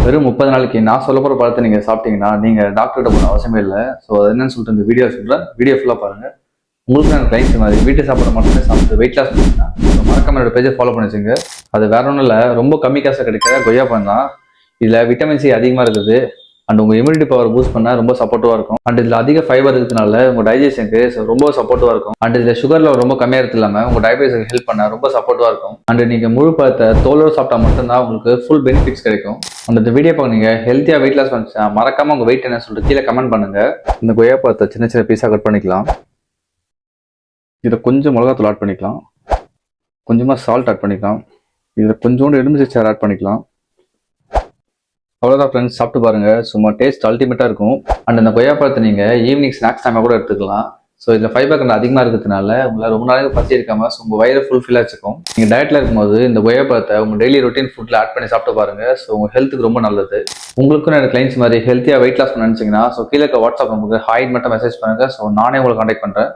வெறும் 30 நாளைக்கு நான் சொல்ல போகிற பழத்தை நீங்கள் சாப்பிட்டீங்கன்னா நீங்கள் டாக்டர்கிட்ட போன அவசியமே இல்லை. ஸோ அது என்னன்னு சொல்லிட்டு இந்த வீடியோ சொல்கிறேன். வீடியோ ஃபுல்லாக பாருங்கள். உங்களுக்கு நான் கிளைண்ட்ஸ் மாதிரி வீட்டு சாப்பாடு மட்டுமே சாப்பிட்டு வெயிட் லாஸ் பண்ணிங்கன்னா மறக்காம என்னோட பேஜை ஃபாலோ பண்ணி வச்சுங்க. அது வேற ஒன்றும் இல்லை, ரொம்ப கம்மி காசை கிடைக்கிற கொய்யா பழம் தான். இதில் விட்டமின் சி அதிகமாக இருக்குது அண்ட் உங்கள் இம்யூனிட்டி பவர் பூஸ்ட் பண்ண ரொம்ப சப்போர்ட்டிவாக இருக்கும். அண்ட் இதில் அதிக ஃபைபர் இருக்கிறதுனால உங்கள் டைஜஷனுக்கு ரொம்ப சப்போர்ட்டிவாக இருக்கும். அண்ட் இதில் சுகரில் ரொம்ப கம்மியாக இருக்கு இல்லாமல் உங்கள் டயபெட்டிஸ்க்கு ஹெல்ப் பண்ண ரொம்ப சப்போர்ட்டிவாக இருக்கும். அண்ட் நீங்கள் முழு பழத்தை தோலோடு சாப்பிட்டா மட்டும்தான் உங்களுக்கு ஃபுல் பெனிஃபிட்ஸ் கிடைக்கும். அந்த இந்த வீடியோ பார்க்க நீங்கள் ஹெல்த்தியாக வெயிட் லாஸ் பண்ணிச்சா மறக்காமல் உங்கள் வெயிட் என்ன சொல்லிட்டு கீழே கமெண்ட் பண்ணுங்கள். இந்த கொய்யா பழத்தை சின்ன சின்ன பீஸாக கட் பண்ணிக்கலாம். இதில் கொஞ்சம் மிளகாத்தூள் ஆட் பண்ணிக்கலாம், கொஞ்சமாக சால்ட் ஆட் பண்ணிக்கலாம், இதில் கொஞ்சோண்டு எலுமிச்சை சாறு ஆட் பண்ணிக்கலாம். அவ்வளோதான் ஃப்ரெண்ட்ஸ், சாப்பிட்டு பாருங்கள். சும்மா டேஸ்ட் அல்டிமேட்டாக இருக்கும். அண்ட் இந்த கொய்யா பழத்தை நீங்கள் ஈவினிங் ஸ்நாக்ஸ் டைமாக கூட எடுத்துக்கலாம். ஸோ இதில் ஃபைபர் கண்ட் அதிகமாக இருக்கிறதுனால உங்களை ரொம்ப நாளைக்கு பசி இருக்காமல் உங்கள் வயிறு ஃபுல்ஃபில்லாக வச்சுக்கும். நீங்கள் டயட்டில் இருக்கும்போது இந்த கொய்யா பழத்தை உங்கள் டெய்லி ரொட்டீன் ஃபுட்டில் ஆட் பண்ணி சாப்பிட்டு பாருங்கள். ஸோ உங்கள் ஹெல்த்துக்கு ரொம்ப நல்லது. உங்களுக்கும் எனக்கு கிளைண்ட்ஸ் மாதிரி ஹெல்த்தியாக வெயிட் லாஸ் பண்ண நினச்சிங்கன்னா ஸோ கீழே வாட்ஸ்அப் நம்பருக்கு ஹாய் மட்டும் மெசேஜ் பண்ணுங்கள். ஸோ நானே உங்களுக்கு கான்டாக்ட் பண்ணுறேன்.